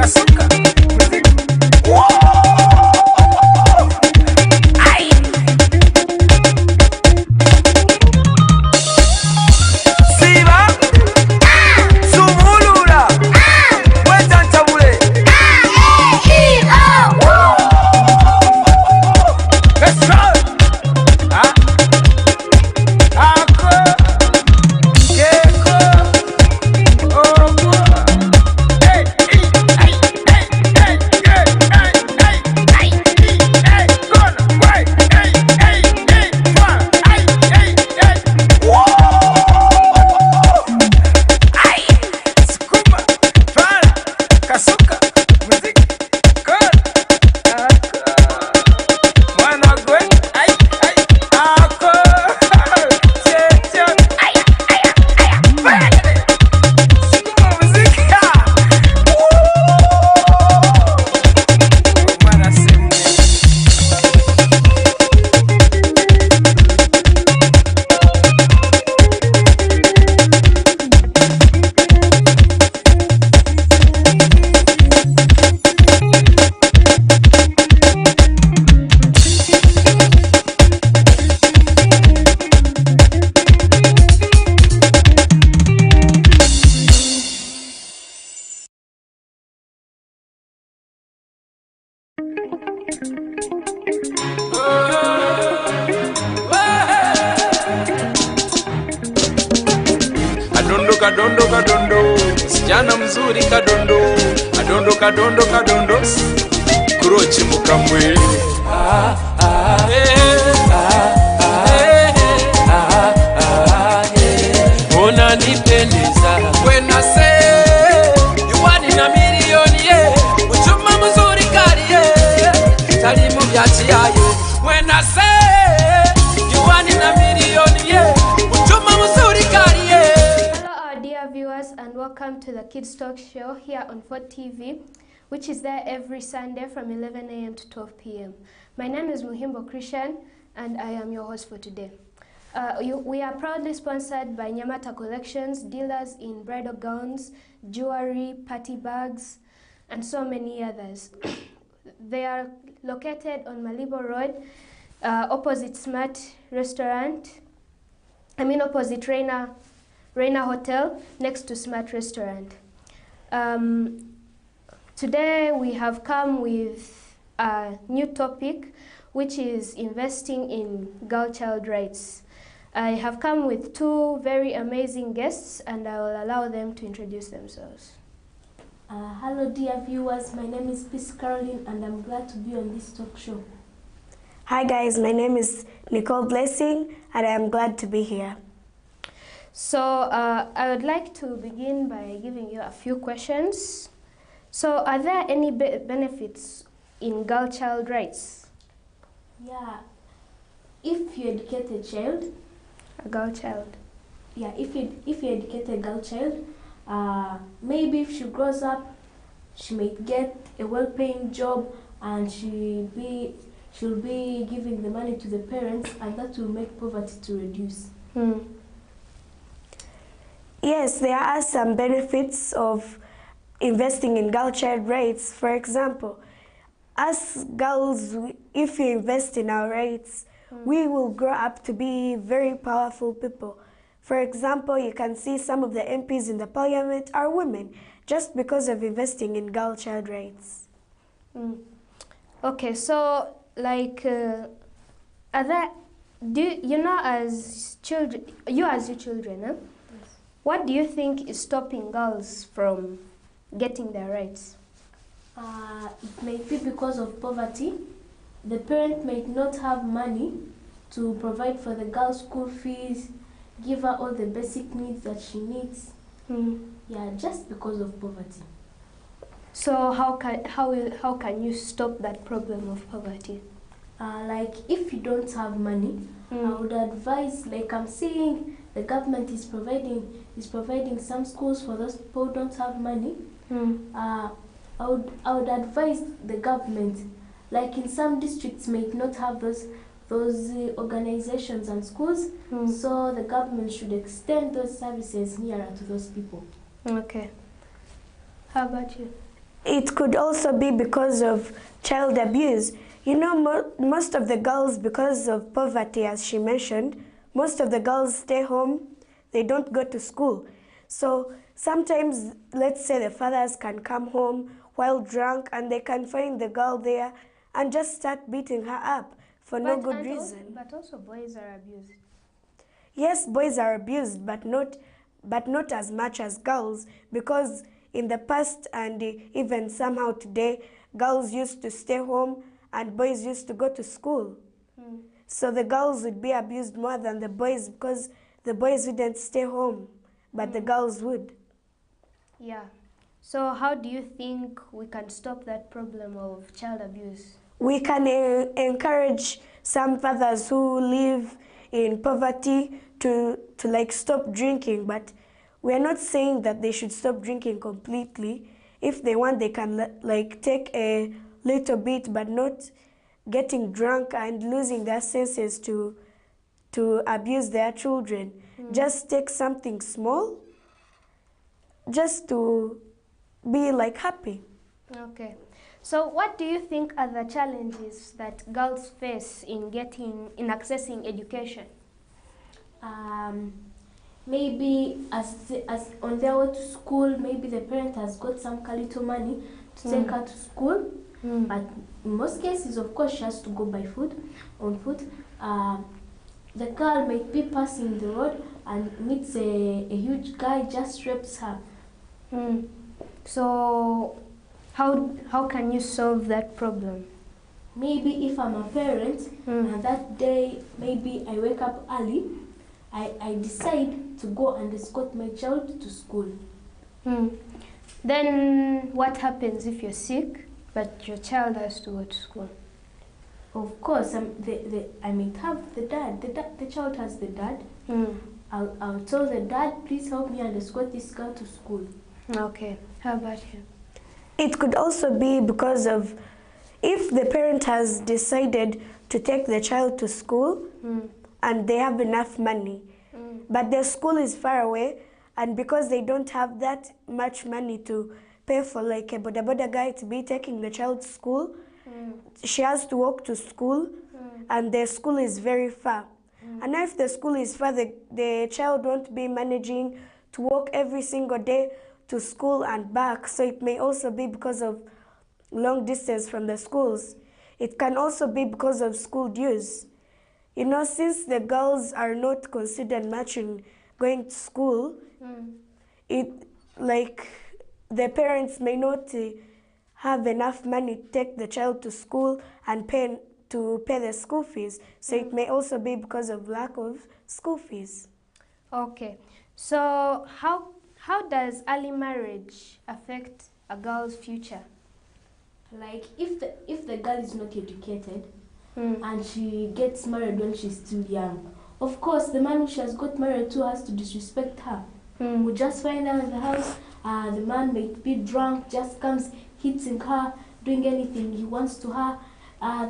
Kasuka, music. Kadondo kadondo, msichana mzuri kadondo, kadondo kadondo kadondo, kurochi mukambwe. Ona nipendeza, when I say you want in a million, yeah, uchuma mzuri kari, yeah, talimu vyachi ayo. When I say you want in a million, yeah, uchuma mzuri kari, yeah. Viewers, and welcome to the Kids Talk Show here on Fort TV, which is there every Sunday from 11 a.m. to 12 p.m. My name is Muhimbo Christian, and I am your host for today. We are proudly sponsored by Nyamata Collections, dealers in bridal gowns, jewelry, party bags, and so many others. They are located on Malibo Road, opposite Smart Restaurant, opposite Reina Hotel, next to Smart Restaurant. Today we have come with a new topic, which is investing in girl-child rights. I have come with two very amazing guests, and I will allow them to introduce themselves. Hello dear viewers, my name is Peace Caroline, and I'm glad to be on this talk show. Hi guys, my name is Nicole Blessing, and I am glad to be here. So I would like to begin by giving you a few questions. So are there any benefits in girl-child rights? Yeah, if you educate a child, a girl child. Yeah, if you educate a girl child, maybe if she grows up, she might get a well-paying job, and she'll be giving the money to the parents, and that will make poverty to reduce. Yes, there are some benefits of investing in girl-child rights. For example, us girls, if we invest in our rights, we will grow up to be very powerful people. For example, you can see some of the MPs in the parliament are women, just because of investing in girl-child rights. Okay, so like, as children, as your children, huh? What do you think is stopping girls from getting their rights? It may be because of poverty. The parent may not have money to provide for the girl's school fees, give her all the basic needs that she needs. Yeah, just because of poverty. So how can you stop that problem of poverty? Like if you don't have money, I would advise, like I'm seeing the government is providing some schools for those people who don't have money. I would advise the government, like in some districts may not have those organizations and schools, so the government should extend those services nearer to those people. Okay. How about you? It could also be because of child abuse. You know, most of the girls, because of poverty, as she mentioned, most of the girls stay home, they don't go to school. So sometimes, let's say the fathers can come home while drunk and they can find the girl there and just start beating her up for no good reason. But also boys are abused. Yes, boys are abused, but not as much as girls, because in the past and even somehow today, girls used to stay home and boys used to go to school. So the girls would be abused more than the boys because the boys wouldn't stay home, but the girls would. Yeah. So how do you think we can stop that problem of child abuse? We can encourage some fathers who live in poverty to like stop drinking, but we are not saying that they should stop drinking completely. If they want, they can like take a little bit, but not getting drunk and losing their senses to abuse their children. Just take something small, just to be like happy. Okay. So what do you think are the challenges that girls face in accessing education? Maybe as on their way to school, maybe the parent has got some little money to take her to school. But in most cases, of course, she has to go on foot. The girl might be passing the road and meets a huge guy, just rapes her. So how can you solve that problem? Maybe if I'm a parent, and that day maybe I wake up early, I decide to go and escort my child to school. Then what happens if you're sick, but your child has to go to school? Of course, I might have the dad. The child has the dad. I'll tell the dad, please help me and escort this girl to school. Okay. How about you? It could also be because of if the parent has decided to take the child to school and they have enough money, but their school is far away, and because they don't have that much money to pay for like a boda boda guy to be taking the child to school, she has to walk to school, and the school is very far. And if the school is far, the child won't be managing to walk every single day to school and back, so it may also be because of long distance from the schools. It can also be because of school dues. You know, since the girls are not considered much in going to school, it like the parents may not have enough money to take the child to school and pay the school fees. So it may also be because of lack of school fees. Okay. So how does early marriage affect a girl's future? Like if the girl is not educated and she gets married when she's still young, of course the man who she has got married to has to disrespect her. We just find her in the house, the man may be drunk, just comes hitting her, doing anything he wants to her,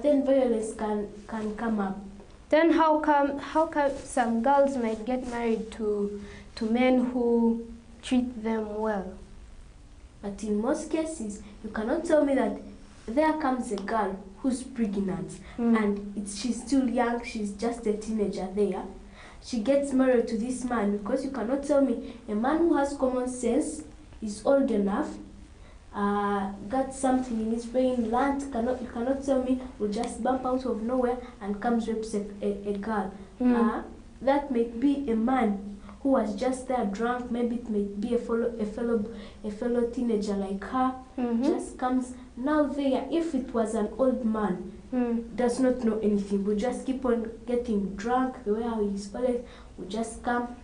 then violence can come up. Then how come some girls might get married to men who treat them well? But in most cases, you cannot tell me that there comes a girl who's pregnant and she's still young, she's just a teenager there. She gets married to this man, because you cannot tell me a man who has common sense, is old enough, got something in his brain, learned, you cannot tell me will just bump out of nowhere and comes rapes a girl. That may be a man who was just there drunk, maybe it may be a fellow teenager like her, just comes now there. If it was an old man, does not know anything, will just keep on getting drunk the way how he's always, will just come,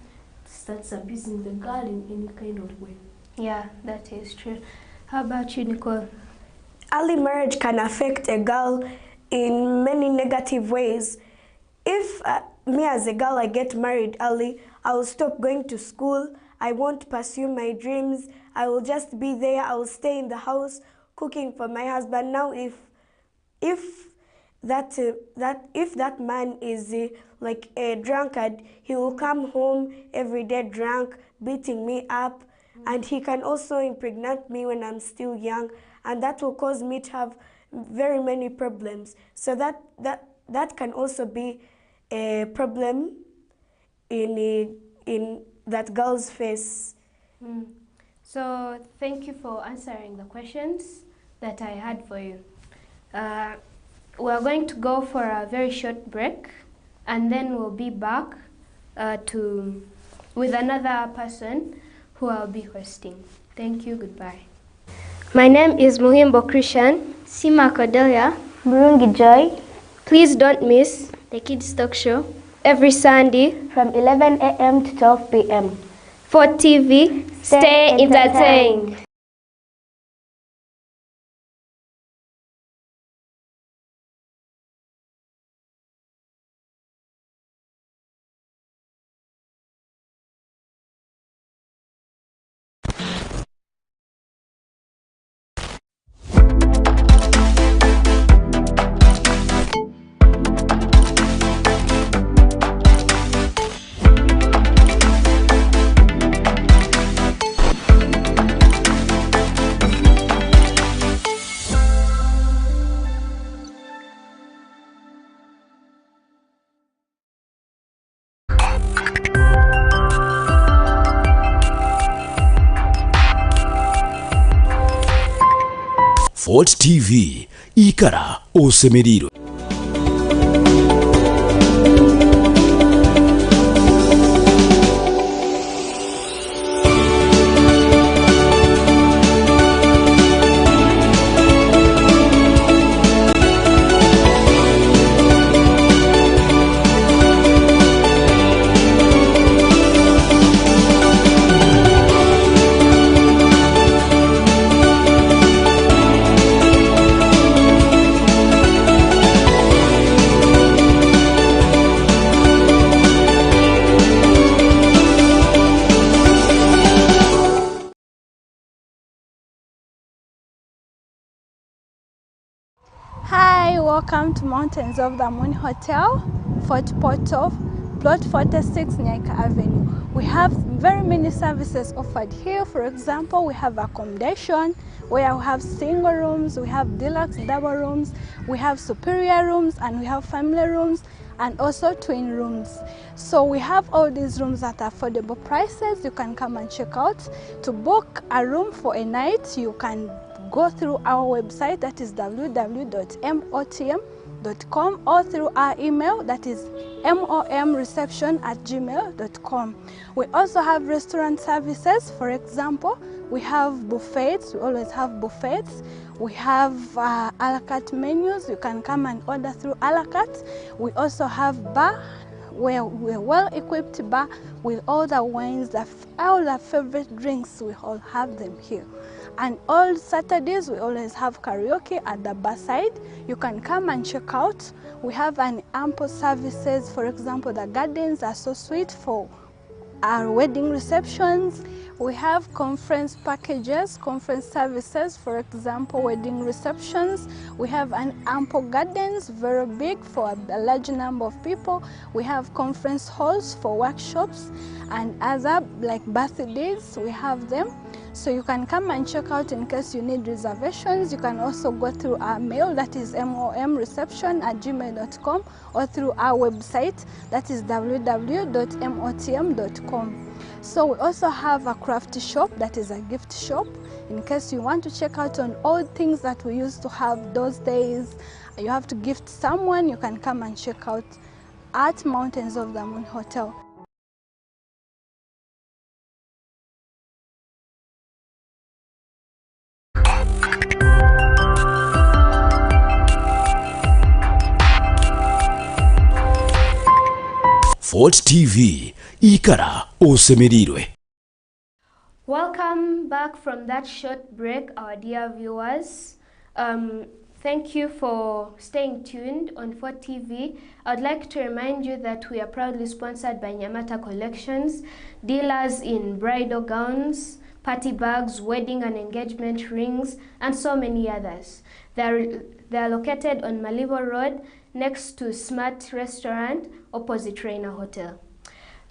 starts abusing the girl in any kind of way. Yeah, that is true. How about you, Nicole? Early marriage can affect a girl in many negative ways. If me as a girl, I get married early, I will stop going to school, I won't pursue my dreams, I will just be there, I will stay in the house cooking for my husband. Now if that man is like a drunkard, he will come home every day drunk, beating me up, and he can also impregnate me when I'm still young, and that will cause me to have very many problems. So that can also be a problem in that girls face. So thank you for answering the questions that I had for you. We're going to go for a very short break, and then we'll be back with another person who I'll be hosting. Thank you, goodbye. My name is Muhimbo Christian, Sima Cordelia, Murungi Joy. Please don't miss The Kids Talk Show every Sunday from 11 a.m. to 12 p.m. for TV. Stay entertained. Fort TV ikara osemeriro. Hi, welcome to Mountains of the Moon Hotel, Fort Portal, Plot 46, Nyaika Avenue. We have very many services offered here. For example, we have accommodation where we have single rooms, we have deluxe double rooms, we have superior rooms, and we have family rooms, and also twin rooms. So we have all these rooms at affordable prices. You can come and check out. To book a room for a night, you can go through our website, that is www.motm.com, or through our email, that is momreception@gmail.com. We also have restaurant services. For example, we have buffets. We always have buffets. We have a la carte menus. You can come and order through a la carte. We also have bar, where we're well-equipped bar with all the wines, all the favorite drinks. We all have them here. And all Saturdays, we always have karaoke at the bar side. You can come and check out. We have an ample services. For example, the gardens are so sweet for our wedding receptions. We have conference packages, conference services, for example, wedding receptions. We have an ample gardens, very big for a large number of people. We have conference halls for workshops and other like birthdays, we have them. So you can come and check out in case you need reservations. You can also go through our mail, that is momreception@gmail.com, or through our website, that is www.motm.com. So we also have a craft shop, that is a gift shop. In case you want to check out on all things that we used to have those days, you have to gift someone, you can come and check out at Mountains of the Moon Hotel. Fort TV ikara osemerirwe. Welcome back from that short break, our dear viewers. Thank you for staying tuned on Fort TV. I'd like to remind you that we are proudly sponsored by Nyamata Collections, dealers in bridal gowns, party bags, wedding and engagement rings, and so many others. They are located on Malibo Road, next to Smart Restaurant, opposite Reina Hotel.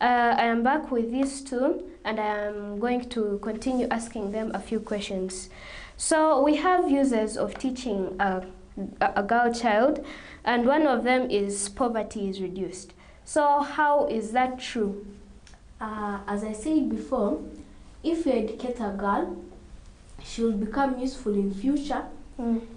I am back with these two, and I am going to continue asking them a few questions. So we have uses of teaching a girl child, and one of them is poverty is reduced. So how is that true? As I said before, if you educate a girl, she will become useful in future.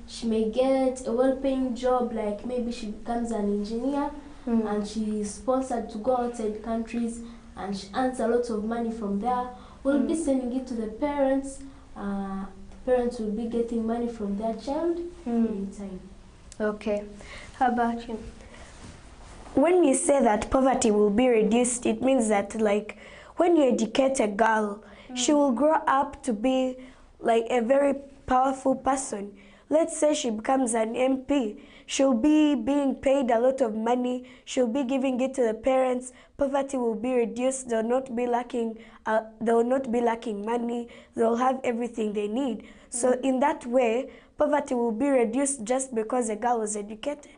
She may get a well-paying job, like maybe she becomes an engineer, and she is sponsored to go outside countries, and she earns a lot of money from there. We'll be sending it to the parents. The parents will be getting money from their child in time. Okay. How about you? When you say that poverty will be reduced, it means that like when you educate a girl, she will grow up to be like a very powerful person. Let's say she becomes an MP. She'll be being paid a lot of money. She'll be giving it to the parents. Poverty will be reduced. They'll not be lacking money. They'll have everything they need. So in that way, poverty will be reduced just because a girl was educated.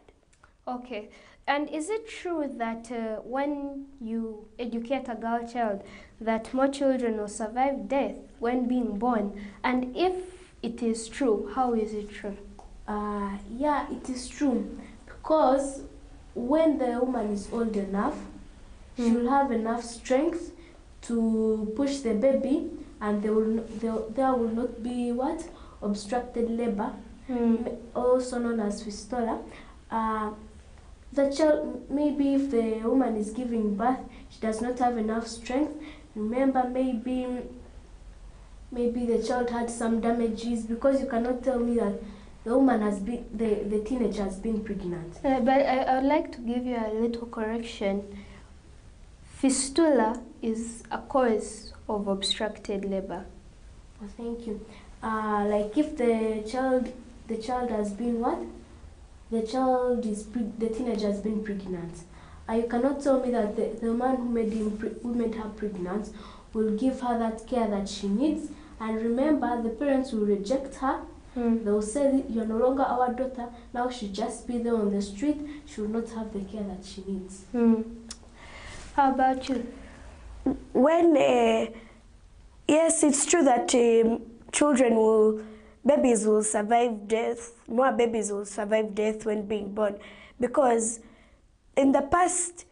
Okay. And is it true that when you educate a girl child, that more children will survive death when being born? And if it is true, how is it true? Yeah, it is true. Because when the woman is old enough, she will have enough strength to push the baby, and there will not be what? Obstructed labor, also known as fistula. The child, maybe if the woman is giving birth, she does not have enough strength. Remember, maybe the child had some damages, because you cannot tell me that the woman has been, the teenager has been pregnant. But I would like to give you a little correction. Fistula is a cause of obstructed labor. Oh, thank you. Like if the child has been what? The teenager has been pregnant. You cannot tell me that the man who made her pregnant will give her that care that she needs. And remember, the parents will reject her. They will say, you're no longer our daughter. Now she'll just be there on the street. She will not have the care that she needs. How about you? When, yes, it's true that babies will survive death. More babies will survive death when being born, because in the past,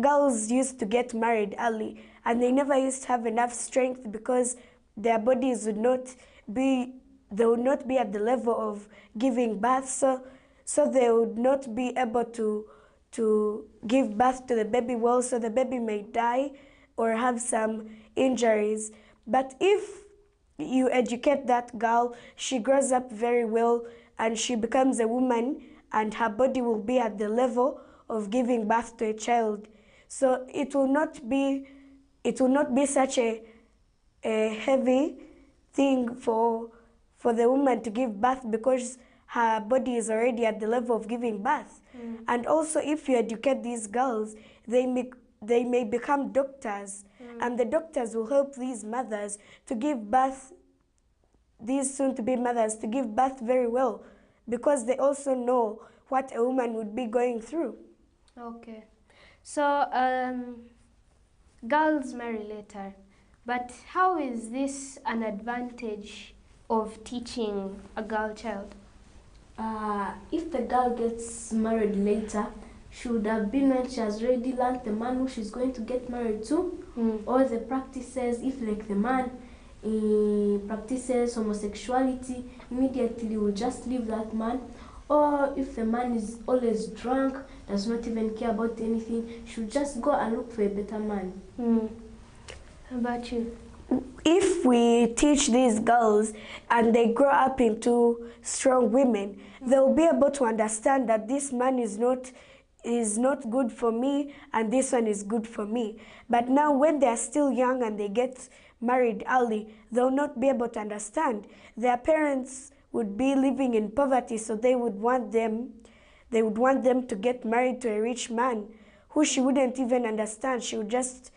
girls used to get married early, and they never used to have enough strength because their bodies would not be at the level of giving birth, so they would not be able to give birth to the baby well, so the baby may die or have some injuries. But if you educate that girl, she grows up very well and she becomes a woman, and her body will be at the level of giving birth to a child. So it will not be such a heavy thing for the woman to give birth, because her body is already at the level of giving birth. And also, if you educate these girls, they may become doctors, and the doctors will help these mothers to give birth, these soon-to-be mothers, to give birth very well, because they also know what a woman would be going through. Okay. So, girls marry later, but how is this an advantage of teaching a girl child? If the girl gets married later, she would have been when she has already learned the man who she's going to get married to, or the practices. If like the man practices homosexuality, immediately will just leave that man. Or if the man is always drunk, does not even care about anything, she'll just go and look for a better man. How about you? If we teach these girls and they grow up into strong women, they'll be able to understand that this man is not good for me and this one is good for me. But now when they're still young and they get married early, they'll not be able to understand. Their parents would be living in poverty, so they would want them to get married to a rich man who she wouldn't even understand. She would just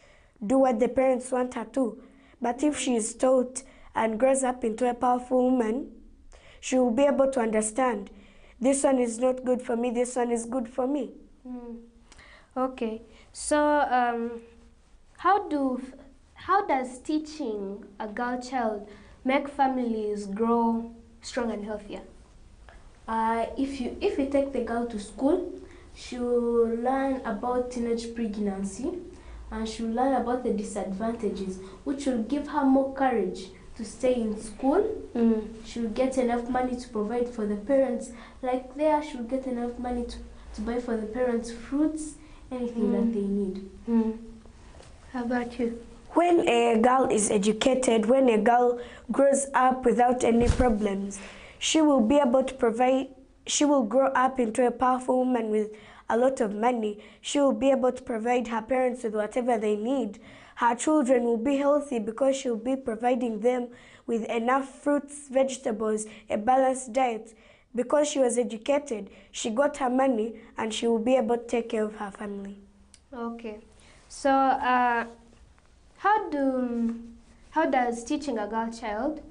do what the parents want her to. But if she is taught and grows up into a powerful woman, she will be able to understand, this one is not good for me, this one is good for me. Okay, so how does teaching a girl child make families grow strong and healthier? If you take the girl to school, she will learn about teenage pregnancy, and she will learn about the disadvantages, which will give her more courage to stay in school. She will get enough money to provide for the parents. Like there, she will get enough money to buy for the parents fruits, anything that they need. How about you? When a girl is educated, when a girl grows up without any problems, she will be able to provide, she will grow up into a powerful woman with a lot of money. She will be able to provide her parents with whatever they need. Her children will be healthy because she will be providing them with enough fruits, vegetables, a balanced diet. Because she was educated, she got her money and she will be able to take care of her family. Okay. So, how does teaching a girl child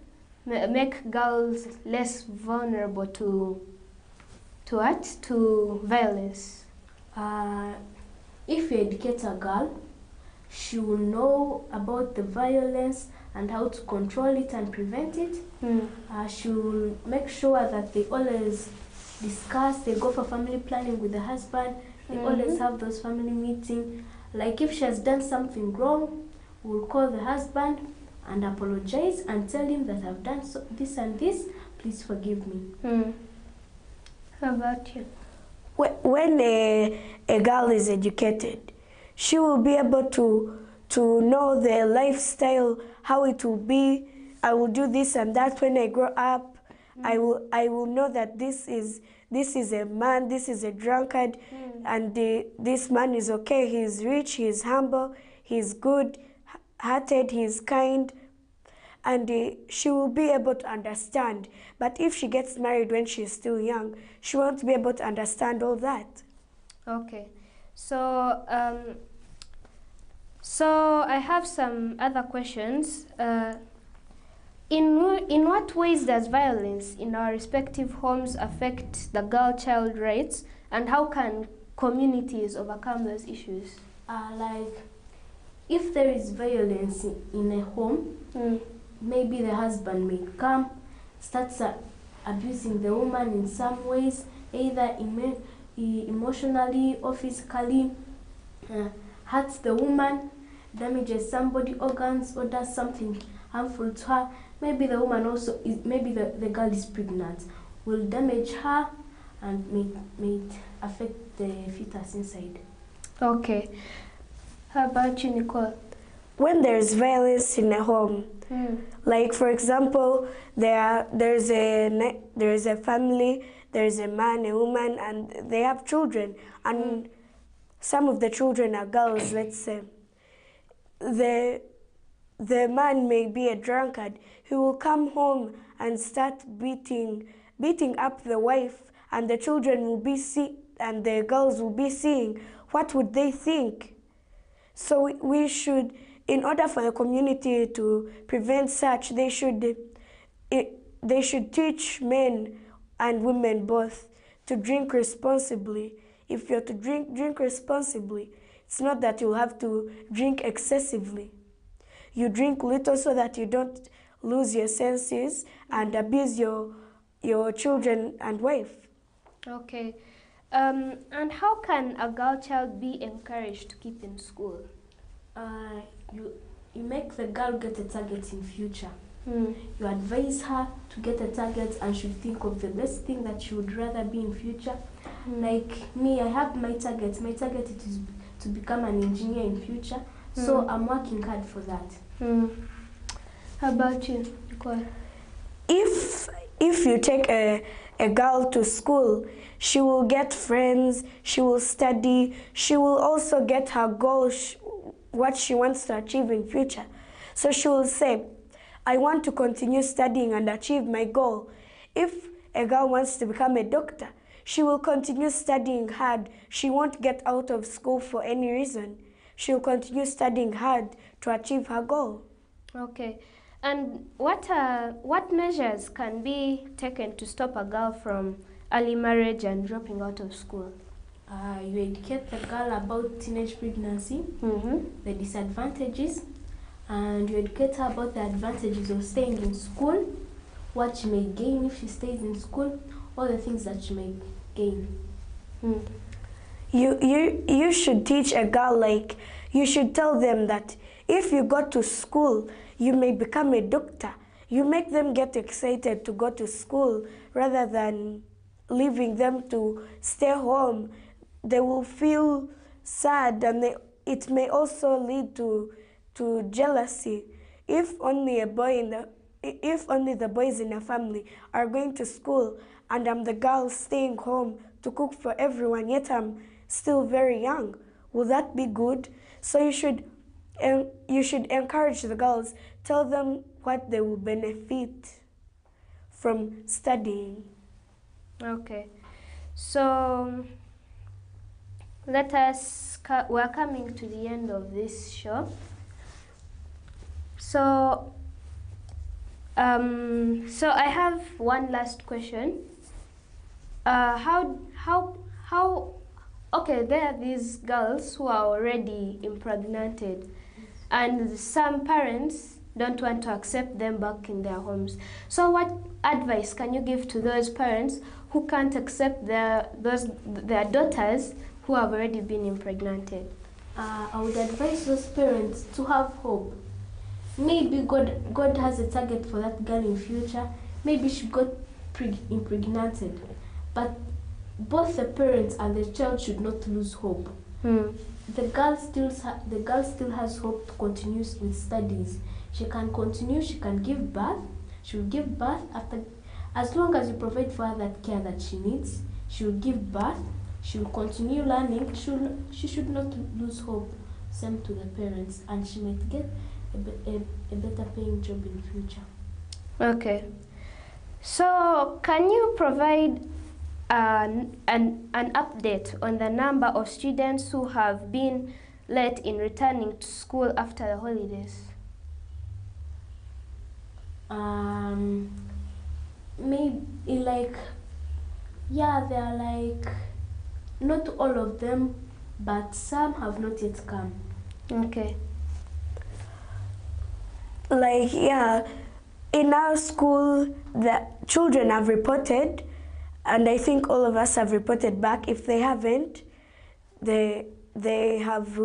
make girls less vulnerable to what? To violence? If you educate a girl, she will know about the violence and how to control it and prevent it. She will make sure that they always discuss, they go for family planning with the husband, they always have those family meetings. Like if she has done something wrong, we'll call the husband and apologize and tell him that I've done this and this, please forgive me. How about you? When a girl is educated, she will be able to know their lifestyle, how it will be. I will do this and that when I grow up. I will know that this is a man, this is a drunkard, and this man is okay. He is rich, he is humble, he is good-hearted, he is kind, and she will be able to understand. But if she gets married when she is still young, she won't be able to understand all that. Okay. So, so I have some other questions. In what ways does violence in our respective homes affect the girl-child rights, and how can communities overcome those issues? Like, if there is violence in a home, maybe the husband may come, starts abusing the woman in some ways, either emotionally or physically, hurts the woman, damages somebody's organs, or does something harmful to her. Maybe the woman also maybe the girl is pregnant, will damage her and may affect the fetus inside. Okay. How about you, Nicole? When there's violence in a home, like for example, there's a family, there's a man, a woman, and they have children, and some of the children are girls, let's say. The man may be a drunkard. He will come home and start beating up the wife, and the children will be and the girls will be seeing. What would they think? So we should, in order for the community to prevent such, they should teach men and women both to drink responsibly. If you're to drink responsibly, it's not that you have to drink excessively. You drink little so that you don't lose your senses and abuse your children and wife. Okay. And how can a girl child be encouraged to keep in school? You make the girl get a target in future. You advise her to get a target and should think of the best thing that she would rather be in future. Like me, I have my target. My target is to become an engineer in future. So I'm working hard for that. How about you, Nicole? If you take a girl to school, she will get friends, she will study, she will also get her goals, what she wants to achieve in future. So she will say, I want to continue studying and achieve my goal. If a girl wants to become a doctor, she will continue studying hard. She won't get out of school for any reason. She will continue studying hard to achieve her goal. Okay. And what measures can be taken to stop a girl from early marriage and dropping out of school? You educate the girl about teenage pregnancy, the disadvantages, and you educate her about the advantages of staying in school, what she may gain if she stays in school, all the things that she may gain. You should teach a girl, like, you should tell them that if you go to school, you may become a doctor. You make them get excited to go to school rather than leaving them to stay home. They will feel sad, and it may also lead to jealousy. If only the boys in a family are going to school and I'm the girl staying home to cook for everyone, yet I'm still very young, will that be good? So you should encourage the girls, tell them what they will benefit from studying. Okay, so we're coming to the end of this show. So I have one last question. Okay, there are these girls who are already impregnated, and some parents don't want to accept them back in their homes. So what advice can you give to those parents who can't accept their daughters who have already been impregnated? I would advise those parents to have hope. Maybe God has a target for that girl in future. Maybe she got impregnated, but both the parents and the child should not lose hope. The girl still has hope to continue with studies. She can continue. She can give birth. She will give birth after, as long as you provide for her that care that she needs. She will give birth. She will continue learning. She should not lose hope. Same to the parents, and she might get a better paying job in the future. Okay. So can you provide an update on the number of students who have been late in returning to school after the holidays? Maybe there are not all of them, but some have not yet come. Okay. In our school, the children have reported, and I think all of us have reported back. If they haven't, they have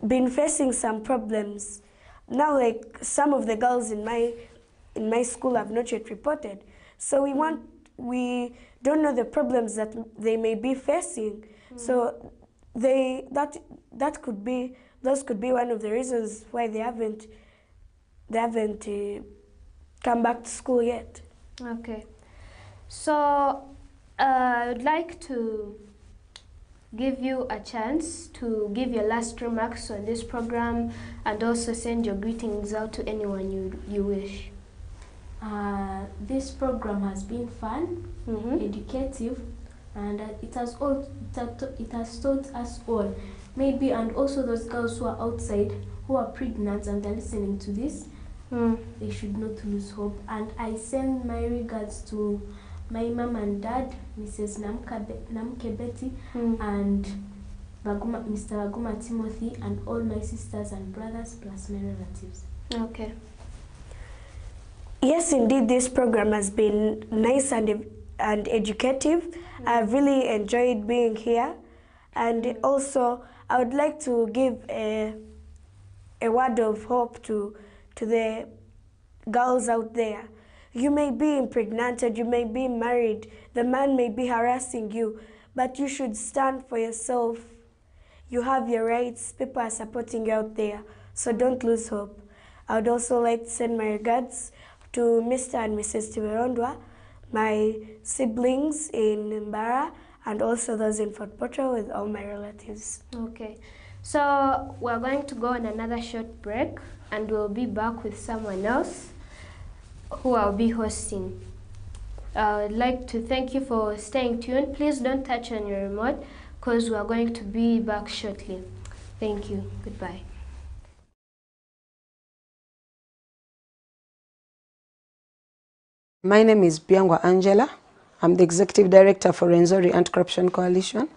been facing some problems. Now, some of the girls in my school have not yet reported. So we don't know the problems that they may be facing. So those could be one of the reasons why they haven't come back to school yet. Okay. So I would like to give you a chance to give your last remarks on this program and also send your greetings out to anyone you wish. This program has been fun, educative, and it has taught us all, maybe, and also those girls who are outside who are pregnant and are listening to this, they should not lose hope. And I send my regards to my mom and dad, Mrs. Namke Betty, and Mr. Baguma Timothy, and all my sisters and brothers, plus my relatives. Okay. Yes, indeed, this program has been nice and educative. I've really enjoyed being here. And also, I would like to give a word of hope to the girls out there. You may be impregnated, you may be married, the man may be harassing you, but you should stand for yourself. You have your rights, people are supporting you out there, so don't lose hope. I would also like to send my regards to Mr. and Mrs. Tiberondwa, my siblings in Mbara, and also those in Fort Portal, with all my relatives. Okay. So we're going to go on another short break, and we'll be back with someone else who I'll be hosting. I'd like to thank you for staying tuned. Please don't touch on your remote, because we're going to be back shortly. Thank you. Goodbye. My name is Biangwa Angela. I'm the Executive Director for Rwenzori Anti-Corruption Coalition.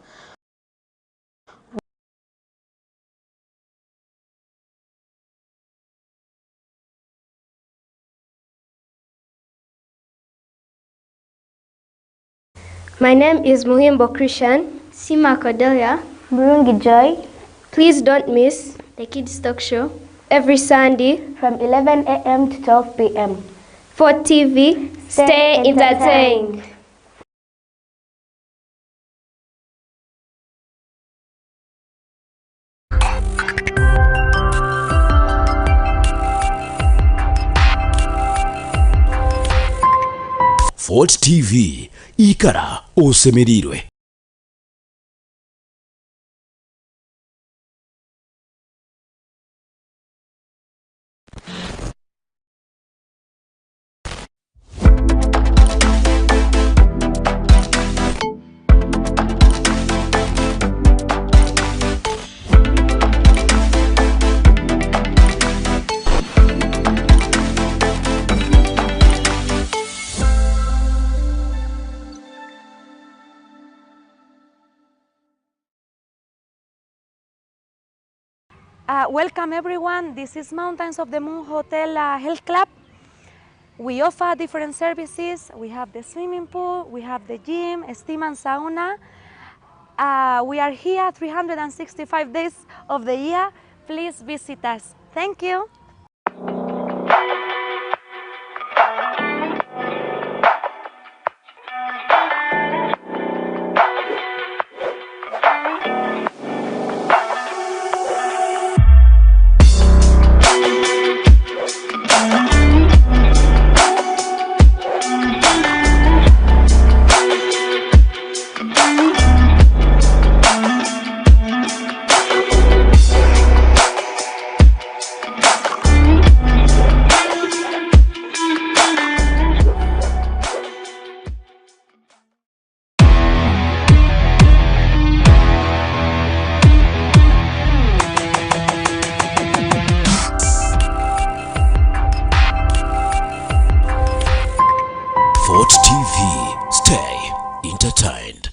My name is Muhimbo Christian. Sima Cordelia. Murungi Joy. Please don't miss the Kids Talk Show every Sunday from 11 a.m. to 12 p.m. Fort TV. Stay entertained. Fort TV ikara osemerirwe. Welcome everyone, this is Mountains of the Moon Hotel Health Club. We offer different services. We have the swimming pool, we have the gym, steam and sauna. We are here 365 days of the year. Please visit us. Thank you. Fort TV, stay entertained.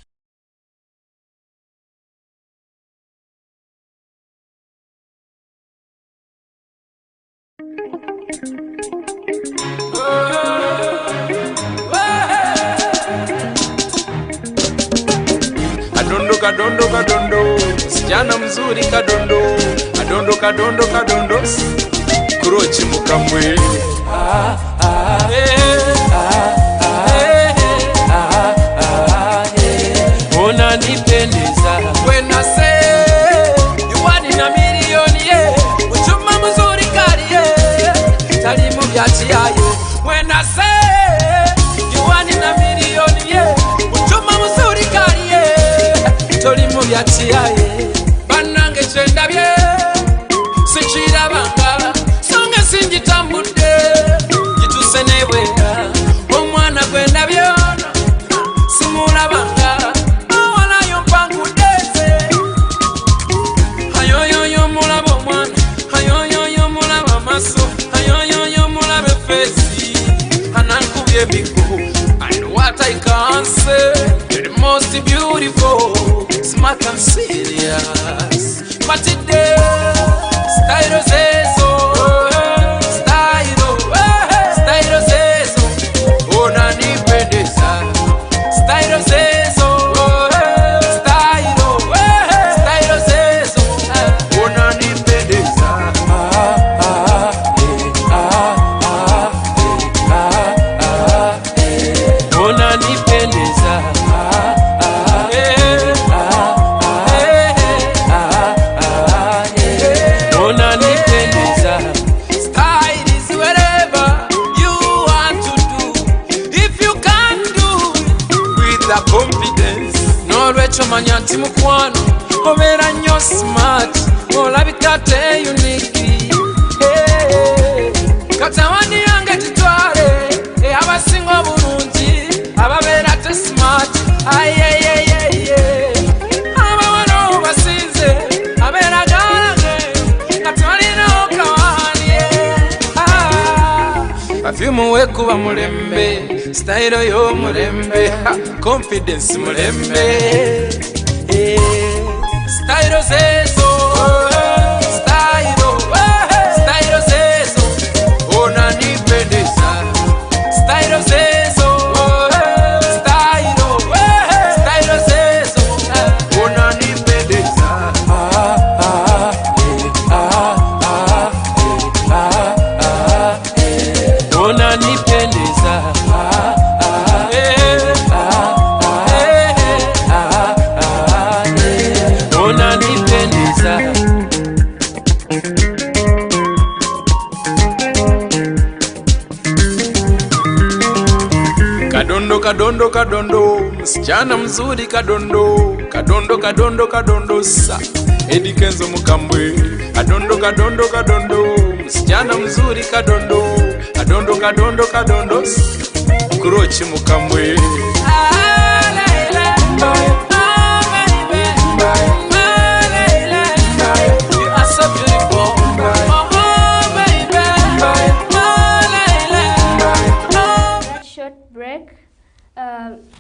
Kadondo kadondo kadondo, msichana mzuri kadondo, kadondo kadondo kadondo, kurochi mukamwe. Unanipendeza when I say you want in a million, yeah. Uchuma mzuri kari, yeah. Talimu byati yayo when I say you want in a million, yeah. Uchuma mzuri kari, yeah. Talimu byati yayo banange chendabye sichira banga songa sinjitambude gituse nebwera omwana gwenda byona simula banga awala yompangudeze hayoyoyo mulaba omwana hayoyoyo mulaba maso hayoyoyo mulaba fesi anankubye biko and what I can say the most beautiful smart and serious but today style zezo style zezo unanipendeza style zezo style zezo unanipendeza unanipendeza unanipendeza. Style is whatever you want to do. If you can do it with the confidence, nolwecho manya nti mukwano obeera nnyo smart olabika te unique. Katawani yange titwale abasinga obulungi ababeera te smart. Abawano basinze abeera gange kati walinawo kawani. Perfume wekuba mulembe, style yo mulembe, confidence mulembe. Style zezo, style zezo, unanipendeza. Style zezo, style kadondo kadondo, msichana mzuri kadondo, kadondo kadondo kadondo sa. Eddie Kenzo Mukambwe, kadondo kadondo kadondo, msichana mzuri kadondo, kadondo kadondo kadondo, Kurochi Mukambwe.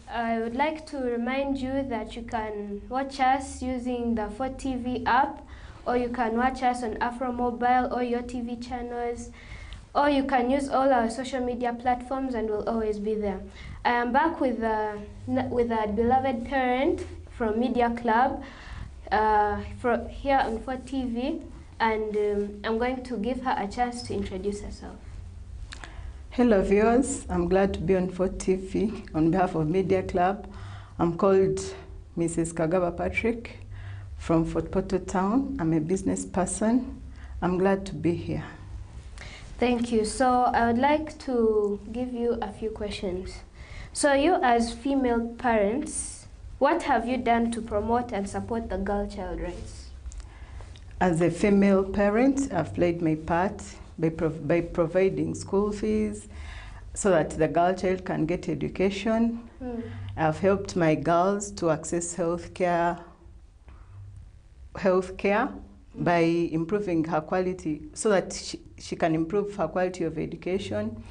I would like to remind you that you can watch us using the Fort TV app, or you can watch us on Afro Mobile or your TV channels, or you can use all our social media platforms and we'll always be there. I am back with a beloved parent from Media Club here on Fort TV, and I'm going to give her a chance to introduce herself. Hello viewers, I'm glad to be on Fort TV on behalf of Media Club. I'm called Mrs. Kagaba Patrick from Fort Portal Town. I'm a business person. I'm glad to be here. Thank you. So I would like to give you a few questions. So you as female parents, what have you done to promote and support the girl child rights? As a female parent, I've played my part by providing school fees so that the girl child can get education. I've helped my girls to access healthcare by improving her quality so that she can improve her quality of education.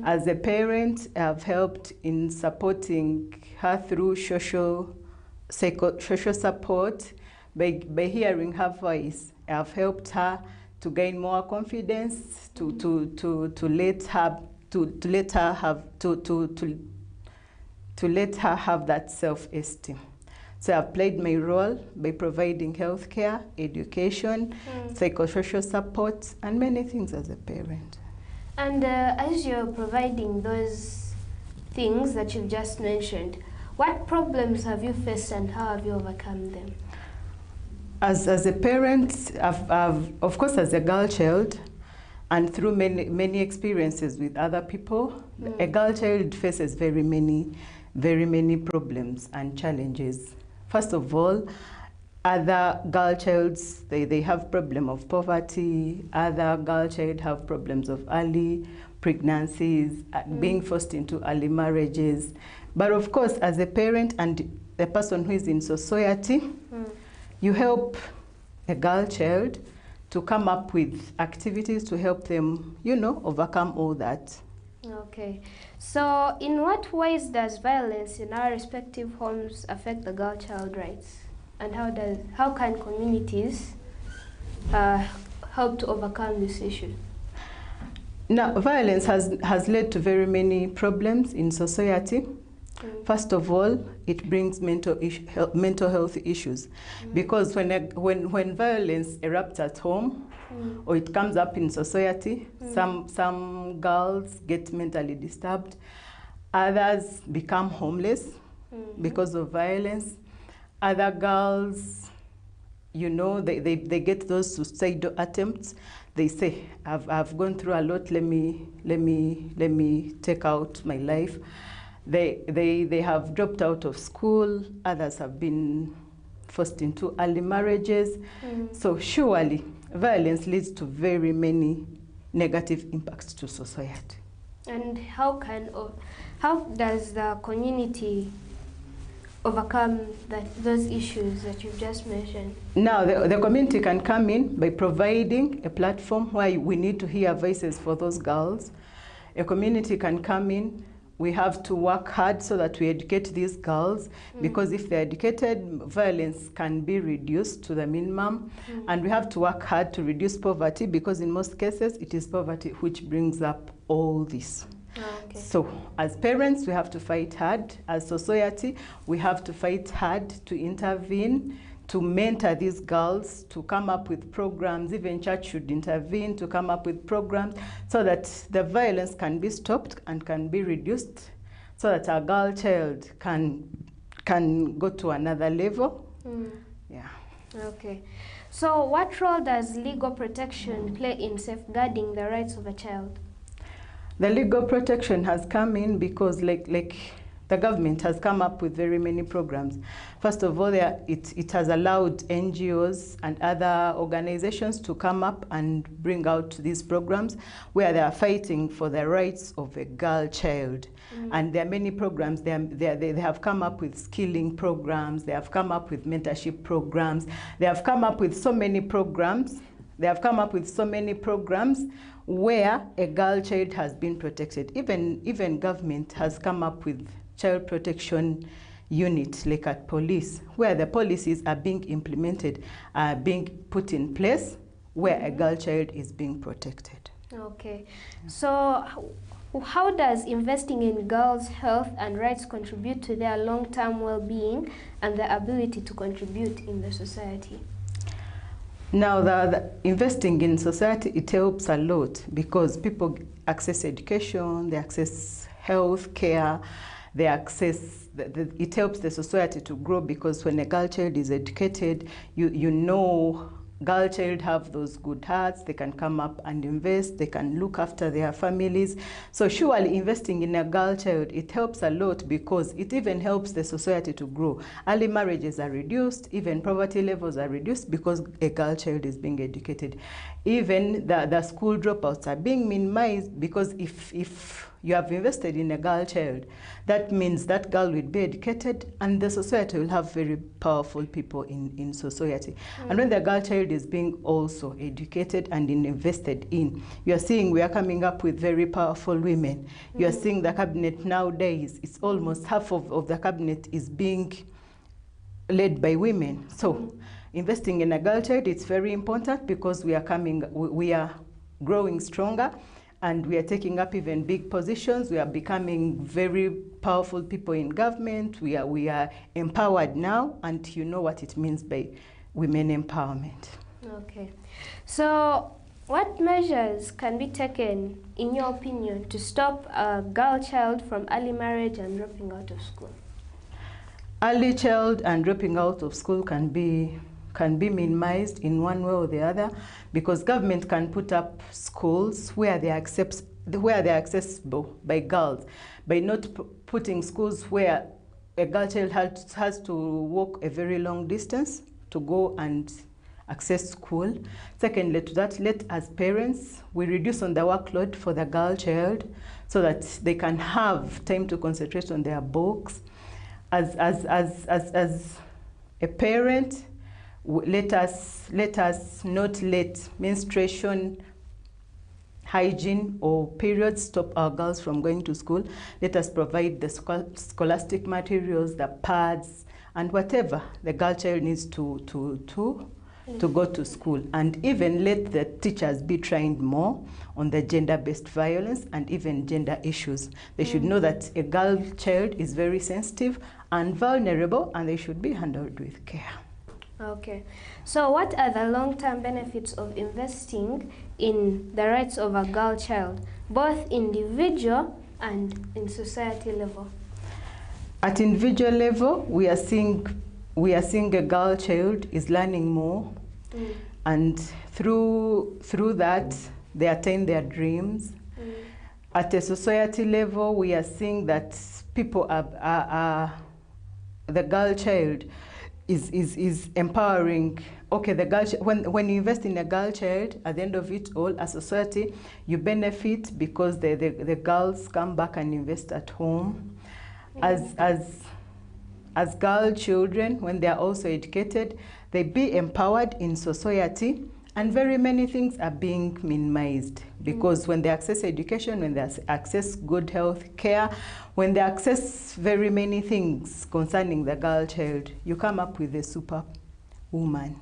As a parent, I've helped in supporting her through social support by hearing her voice. I've helped her to gain more confidence, to let her have that self-esteem. So I've played my role by providing healthcare, education, psychosocial support, and many things as a parent. And as you're providing those things that you've just mentioned, what problems have you faced and how have you overcome them? As a parent, of course, as a girl child, and through many experiences with other people, a girl child faces very many problems and challenges. First of all, other girl childs, they have problem of poverty. Other girl child have problems of early pregnancies, being forced into early marriages. But of course, as a parent and a person who is in society, you help a girl child to come up with activities to help them, overcome all that. Okay. So in what ways does violence in our respective homes affect the girl child rights? And how can communities help to overcome this issue? Now, violence has led to very many problems in society. First of all, it brings mental health issues, because when violence erupts at home or it comes up in society, some girls get mentally disturbed, others become homeless because of violence. Other girls, they get those suicidal attempts. They say, I've gone through a lot, let me take out my life. They have dropped out of school. Others have been forced into early marriages. So surely violence leads to very many negative impacts to society. And how does the community overcome those issues that you've just mentioned? Now, the community can come in by providing a platform where we need to hear voices for those girls. A community can come in. We have to work hard so that we educate these girls, because if they're educated, violence can be reduced to the minimum. And we have to work hard to reduce poverty, because in most cases, it is poverty which brings up all this. Okay. So as parents, we have to fight hard. As society, we have to fight hard to intervene, to mentor these girls, to come up with programs. Even church should intervene to come up with programs so that the violence can be stopped and can be reduced, so that our girl child can go to another level. Yeah. Okay. So what role does legal protection play in safeguarding the rights of a child? The legal protection has come in because like the government has come up with very many programs. First of all, it has allowed NGOs and other organizations to come up and bring out these programs where they are fighting for the rights of a girl child. And there are many programs. They have come up with skilling programs. They have come up with mentorship programs. They have come up with so many programs. They have come up with so many programs where a girl child has been protected. Even government has come up with child protection unit, like at police, where the policies are being implemented, are being put in place, where a girl child is being protected. Okay, so how does investing in girls' health and rights contribute to their long-term well-being and their ability to contribute in the society? Now, the investing in society, it helps a lot because people access education, they access health care, they access, it helps the society to grow because when a girl child is educated, you know girl child have those good hearts, they can come up and invest, they can look after their families. So surely investing in a girl child, it helps a lot because it even helps the society to grow. Early marriages are reduced, even poverty levels are reduced because a girl child is being educated. Even the school dropouts are being minimized because if you have invested in a girl child, that means that girl will be educated and the society will have very powerful people in society. And when the girl child is being also educated and invested in, you are seeing we are coming up with very powerful women. You are seeing the cabinet nowadays, it's almost half of the cabinet is being led by women. So investing in a girl child, it's very important because we are growing stronger and we are taking up even big positions. We are becoming very powerful people in government. We are empowered now, and you know what it means by women empowerment. Okay. So what measures can be taken, in your opinion, to stop a girl child from early marriage and dropping out of school? Early child and dropping out of school can be minimized in one way or the other because government can put up schools where they are accessible by girls, by not putting schools where a girl child has to walk a very long distance to go and access school. Secondly to that, let as parents, we reduce on the workload for the girl child so that they can have time to concentrate on their books. As a parent, let us not let menstruation, hygiene or periods stop our girls from going to school. Let us provide the scholastic materials, the pads, and whatever the girl child needs to go to school. And even let the teachers be trained more on the gender-based violence and even gender issues. They should know that a girl child is very sensitive and vulnerable, and they should be handled with care. Okay, so what are the long-term benefits of investing in the rights of a girl child, both individual and in society level? At individual level, we are seeing a girl child is learning more, and through that, they attain their dreams. At a society level, we are seeing that people the girl child is empowering. Okay, the girl when you invest in a girl child, at the end of it all, as a society, you benefit because the girls come back and invest at home. As girl children, when they are also educated, they be empowered in society, and very many things are being minimized because when they access education, when they access good health care, when they access very many things concerning the girl child, you come up with a super woman.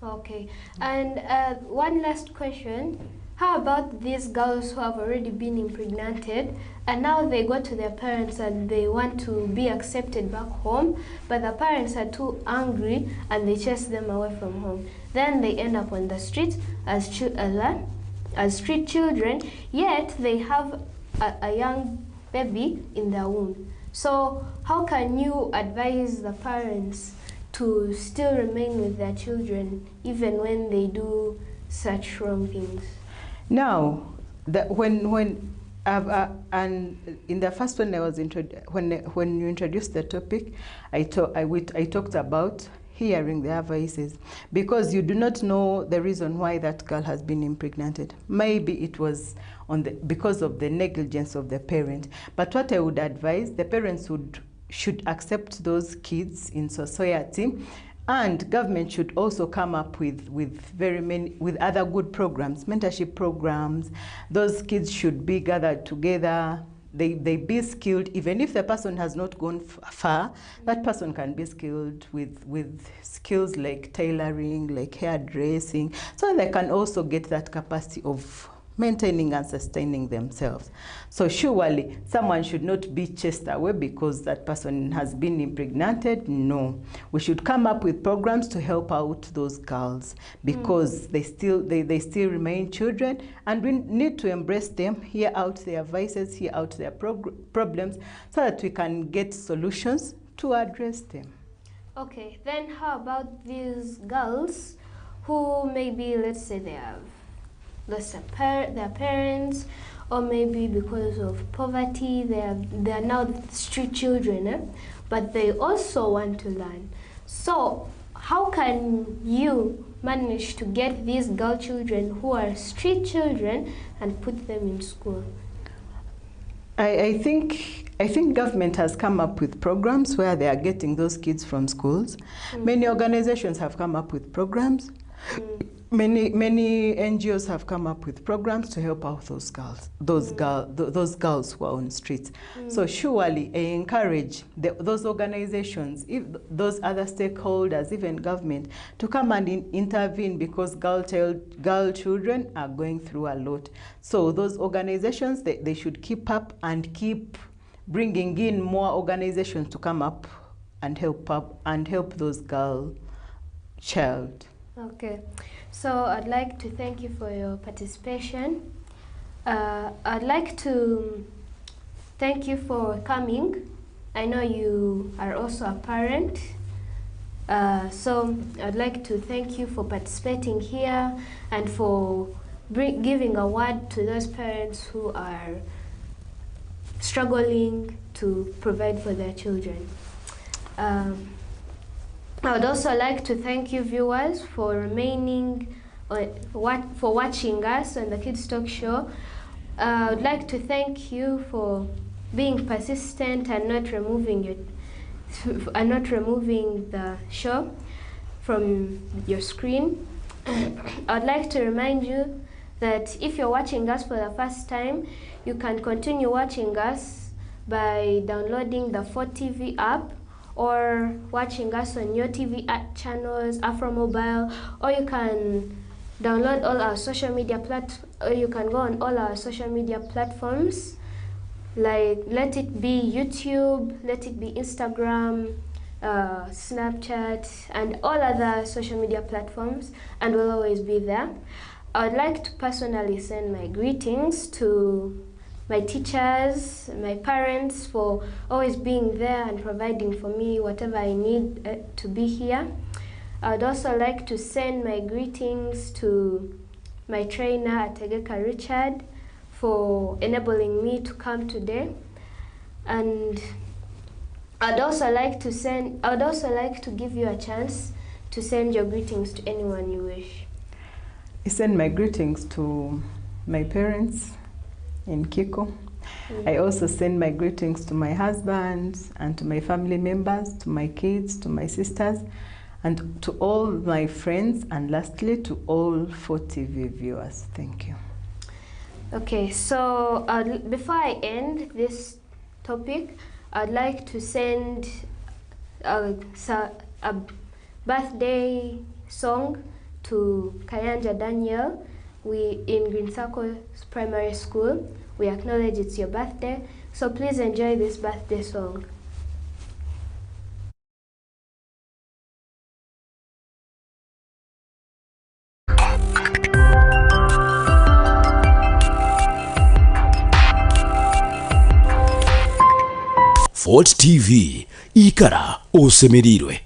Okay, and one last question. How about these girls who have already been impregnated and now they go to their parents and they want to be accepted back home, but the parents are too angry and they chase them away from home? Then they end up on the streets as street children, yet they have a young baby in their womb. So how can you advise the parents to still remain with their children even when they do such wrong things? Now, when And in the first one, when you introduced the topic, I talked about hearing their voices, because you do not know the reason why that girl has been impregnated. Maybe it was because of the negligence of the parent. But what I would advise, the parents should accept those kids in society, and government should also come up with other good programs, mentorship programs. Those kids should be gathered together. They be skilled. Even if the person has not gone far, that person can be skilled with skills like tailoring, like hairdressing, so they can also get that capacity of maintaining and sustaining themselves. So surely someone should not be chased away because that person has been impregnated. No, we should come up with programs to help out those girls, because they still remain children, and we need to embrace them, hear out their voices, hear out their problems, so that we can get solutions to address them. Okay, then how about these girls who maybe, let's say, they have lost their parents, or maybe because of poverty they are now street children, but they also want to learn. So how can you manage to get these girl children who are street children and put them in school? I think government has come up with programs where they are getting those kids from schools. Many organizations have come up with programs. Many NGOs have come up with programs to help out those girls who are on streets. So surely I encourage those organizations, if those other stakeholders, even government, to come and intervene, because girl children are going through a lot. So those organizations, they should keep up and keep bringing in more organizations to come up and help those girl child. Okay. So I'd like to thank you for your participation. I'd like to thank you for coming. I know you are also a parent. So I'd like to thank you for participating here and for giving a word to those parents who are struggling to provide for their children. I would also like to thank you viewers for remaining, for watching us on the Kids Talk Show. I would like to thank you for being persistent and not removing the show from your screen. I would like to remind you that if you're watching us for the first time, you can continue watching us by downloading the 4TV app, or watching us on your TV channels, AfroMobile, or you can download all our social media you can go on all our social media platforms, like let it be YouTube, let it be Instagram, Snapchat, and all other social media platforms, and we'll always be there. I would like to personally send my greetings to my teachers, my parents, for always being there and providing for me whatever I need to be here. I'd also like to send my greetings to my trainer, Ategeka Richard, for enabling me to come today. And I'd also like to give you a chance to send your greetings to anyone you wish. I send my greetings to my parents in Kiko. I also send my greetings to my husband and to my family members, to my kids, to my sisters, and to all my friends, and lastly to all 4TV viewers. Thank you. Okay, so before I end this topic, I'd like to send a birthday song to Kayanja Daniel. We in Green Circle Primary School. We acknowledge it's your birthday, so please enjoy this birthday song. Fort TV ikara osemerirwe.